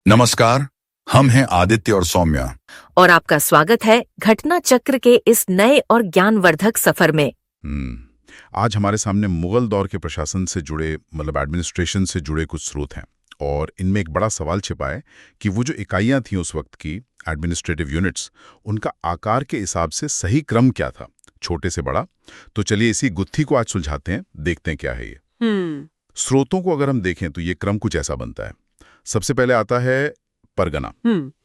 नमस्कार। हम हैं आदित्य और सौम्या। और आपका स्वागत है घटना चक्र के इस नए और ज्ञानवर्धक सफर में। आज हमारे सामने मुगल दौर के प्रशासन से जुड़े एडमिनिस्ट्रेशन से जुड़े कुछ स्रोत हैं और इनमें एक बड़ा सवाल छिपा है कि वो जो इकाइयां थीं उस वक्त की एडमिनिस्ट्रेटिव यूनिट्स, उनका आकार के हिसाब से सही क्रम क्या था, छोटे से बड़ा। तो चलिए इसी गुत्थी को आज सुलझाते हैं, देखते हैं क्या है ये। स्रोतों को अगर हम देखें तो ये क्रम कुछ ऐसा बनता है। सबसे पहले आता है परगना।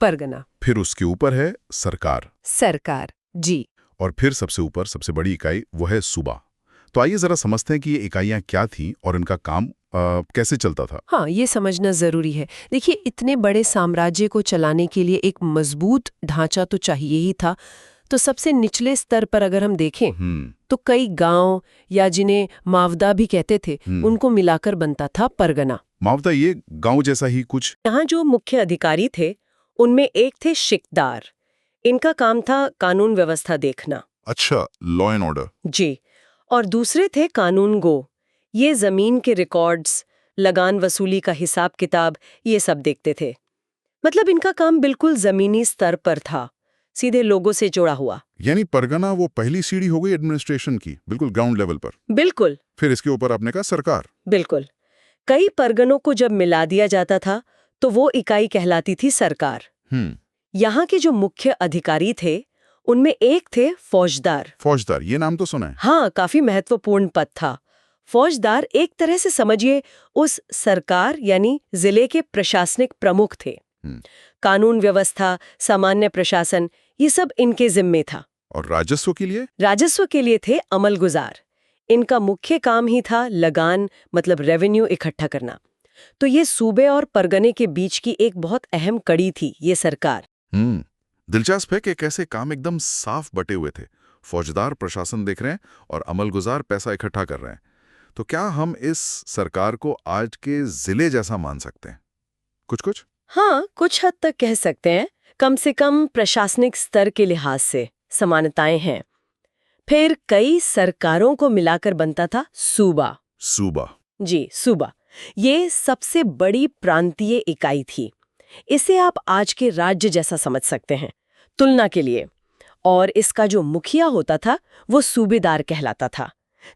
परगना। फिर उसके ऊपर है सरकार। सरकार, जी। और फिर सबसे ऊपर सबसे बड़ी इकाई वो है सूबा। तो आइए जरा समझते हैं कि ये इकाइयां क्या थीं और इनका काम कैसे चलता था। हाँ, ये समझना जरूरी है। देखिए, इतने बड़े साम्राज्य को चलाने के लिए एक मजबूत ढांचा तो चाहिए ही था। तो सबसे निचले स्तर पर अगर हम देखें तो कई गांव या जिन्हें मावदा भी कहते थे, उनको मिलाकर बनता था परगना। मावदा ये गांव जैसा ही कुछ। यहाँ जो मुख्य अधिकारी थे उनमें एक थे शिकदार। इनका काम था कानून व्यवस्था देखना। अच्छा, लॉ एंड ऑर्डर। जी। और दूसरे थे कानून गो। ये जमीन के रिकॉर्ड्स, लगान वसूली का हिसाब किताब, ये सब देखते थे। मतलब इनका काम बिल्कुल जमीनी स्तर पर था, सीधे लोगों से जुड़ा हुआ। यानी परगना वो पहली सीढ़ी हो गई एडमिनिस्ट्रेशन की, बिल्कुल ग्राउंड लेवल पर। बिल्कुल। फिर इसके ऊपर आपने कहा सरकार। बिल्कुल। कई परगनों को जब मिला दिया जाता था तो वो इकाई कहलाती थी सरकार। यहाँ के जो मुख्य अधिकारी थे उनमें एक थे फौजदार। फौजदार, ये नाम तो सुना है। हाँ, काफी महत्वपूर्ण पद था। फौजदार एक तरह से समझिए उस सरकार यानी जिले के प्रशासनिक प्रमुख थे। कानून व्यवस्था, सामान्य प्रशासन, ये सब इनके जिम्मे था। और राजस्व के लिए? राजस्व के लिए थे अमलगुजार। इनका मुख्य काम ही था लगान, मतलब रेवेन्यू इकट्ठा करना। तो ये सूबे और परगने के बीच की एक बहुत अहम कड़ी थी ये सरकार। दिलचस्प है कि कैसे काम एकदम साफ बटे हुए थे। फौजदार प्रशासन देख रहे हैं और अमलगुजार पैसा इकट्ठा कर रहे हैं। तो क्या हम इस सरकार को आज के जिले जैसा मान सकते हैं? कुछ? हाँ, कुछ हद तक कह सकते हैं। कम से कम प्रशासनिक स्तर के लिहाज से समानताएं हैं। फिर कई सरकारों को मिलाकर बनता था सूबा। सूबा। जी, सूबा। ये सबसे बड़ी प्रांतीय इकाई थी। इसे आप आज के राज्य जैसा समझ सकते हैं तुलना के लिए। और इसका जो मुखिया होता था वो सूबेदार कहलाता था।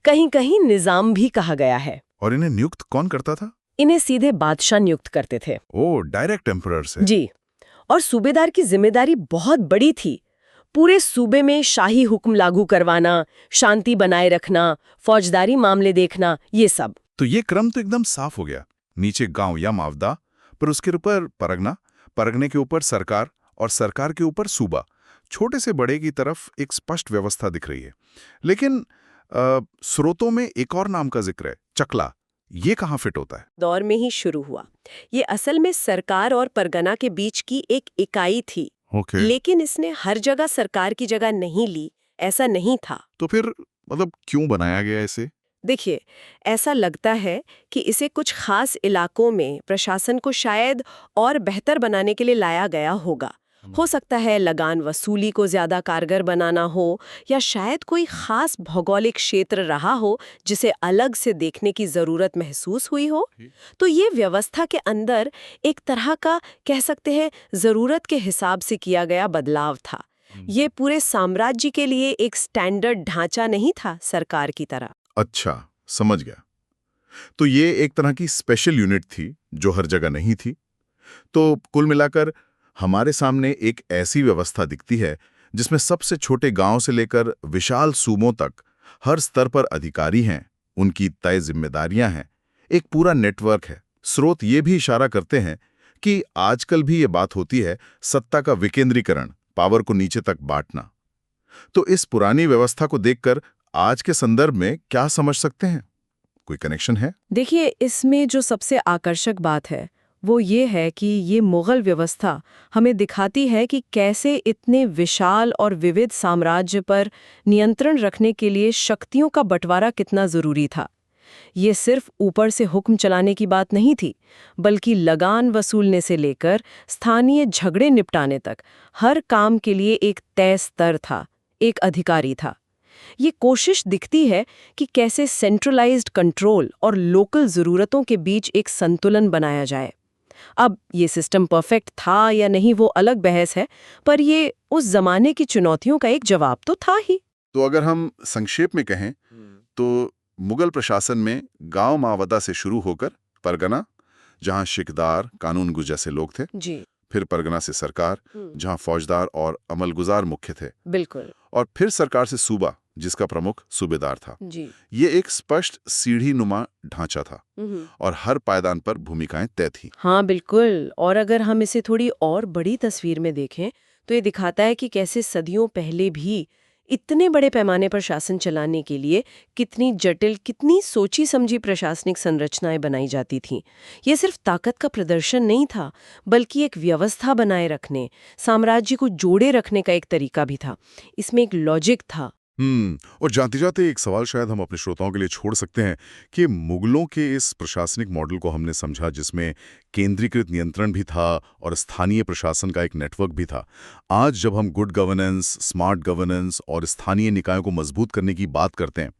कहीं कहीं निजाम भी कहा गया है। और इन्हें नियुक्त कौन करता था? इन्हें सीधे बादशाह नियुक्त करते थे। ओ, डायरेक्ट एम्परर से। जी। और सूबेदार की जिम्मेदारी बहुत बड़ी थी। पूरे सूबे में शाही हुक्म लागू करवाना, शांति बनाए रखना, फौजदारी मामले देखना, ये सब। तो ये क्रम तो एकदम साफ हो गया। नीचे गांव या मावदा, पर उसके ऊपर परगना, परगने के ऊपर सरकार और सरकार के ऊपर सूबा। छोटे से बड़े की तरफ एक स्पष्ट व्यवस्था दिख रही है। लेकिन स्रोतों में एक और नाम का जिक्र है, चकला। ये कहाँ फिट होता है? दौर में ही शुरू हुआ। ये असल में सरकार और परगना के बीच की एक इकाई थी। लेकिन इसने हर जगह सरकार की जगह नहीं ली, ऐसा नहीं था। तो फिर क्यों बनाया गया इसे? देखिए, ऐसा लगता है कि इसे कुछ खास इलाकों में प्रशासन को शायद और बेहतर बनाने के लिए लाया गया होगा। हो सकता है लगान वसूली को ज्यादा कारगर बनाना हो, या शायद कोई खास भौगोलिक क्षेत्र रहा हो जिसे अलग से देखने की जरूरत महसूस हुई हो। तो ये व्यवस्था के अंदर एक तरह का, कह सकते हैं, जरूरत के हिसाब से किया गया बदलाव था। ये पूरे साम्राज्य के लिए एक स्टैंडर्ड ढांचा नहीं था सरकार की तरह। अच्छा, समझ गया। तो ये एक तरह की स्पेशल यूनिट थी जो हर जगह नहीं थी। तो कुल मिलाकर हमारे सामने एक ऐसी व्यवस्था दिखती है जिसमें सबसे छोटे गांव से लेकर विशाल सूबों तक हर स्तर पर अधिकारी हैं, उनकी तय जिम्मेदारियां हैं, एक पूरा नेटवर्क है। स्रोत ये भी इशारा करते हैं कि आजकल भी ये बात होती है सत्ता का विकेंद्रीकरण, पावर को नीचे तक बांटना। तो इस पुरानी व्यवस्था को देखकर आज के संदर्भ में क्या समझ सकते हैं? कोई कनेक्शन है? देखिए, इसमें जो सबसे आकर्षक बात है वो ये है कि ये मुगल व्यवस्था हमें दिखाती है कि कैसे इतने विशाल और विविध साम्राज्य पर नियंत्रण रखने के लिए शक्तियों का बंटवारा कितना जरूरी था। ये सिर्फ ऊपर से हुक्म चलाने की बात नहीं थी, बल्कि लगान वसूलने से लेकर स्थानीय झगड़े निपटाने तक हर काम के लिए एक तय स्तर था, एक अधिकारी था। ये कोशिश दिखती है कि कैसे सेंट्रलाइज्ड कंट्रोल और लोकल ज़रूरतों के बीच एक संतुलन बनाया जाए। अब ये सिस्टम परफेक्ट था या नहीं वो अलग बहस है, पर ये उस जमाने की चुनौतियों का एक जवाब तो था ही। तो अगर हम संक्षेप में कहें तो मुगल प्रशासन में गांव मावदा से शुरू होकर परगना, जहां शिकदार कानूनगो जैसे लोग थे, जी फिर परगना से सरकार, जहां फौजदार और अमलगुजार मुख्य थे, बिल्कुल। और फिर सरकार से सूबा, जिसका प्रमुख सूबेदार था। जी ये एक स्पष्ट सीढ़ी नुमा ढांचा था और हर पायदान पर भूमिकाएं तय थी। हाँ बिल्कुल। और अगर हम इसे थोड़ी और बड़ी तस्वीर में देखें तो ये दिखाता है कि कैसे सदियों पहले भी इतने बड़े पैमाने पर शासन चलाने के लिए कितनी जटिल, कितनी सोची समझी प्रशासनिक संरचनाएं बनाई जाती थीं। ये सिर्फ ताकत का प्रदर्शन नहीं था, बल्कि एक व्यवस्था बनाए रखने, साम्राज्य को जोड़े रखने का एक तरीका भी था। इसमें एक लॉजिक था। और जाते जाते एक सवाल शायद हम अपने श्रोताओं के लिए छोड़ सकते हैं कि मुगलों के इस प्रशासनिक मॉडल को हमने समझा जिसमें केंद्रीकृत नियंत्रण भी था और स्थानीय प्रशासन का एक नेटवर्क भी था। आज जब हम गुड गवर्नेंस, स्मार्ट गवर्नेंस और स्थानीय निकायों को मजबूत करने की बात करते हैं,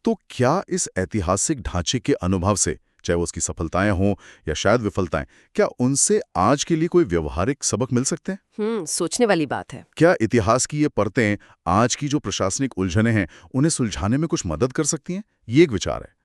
तो क्या इस ऐतिहासिक ढांचे के अनुभव से, चाहे वो उसकी सफलताएं हों या शायद विफलताएं, क्या उनसे आज के लिए कोई व्यवहारिक सबक मिल सकते हैं? सोचने वाली बात है। क्या इतिहास की ये परतें आज की जो प्रशासनिक उलझनें हैं उन्हें सुलझाने में कुछ मदद कर सकती हैं? ये एक विचार है।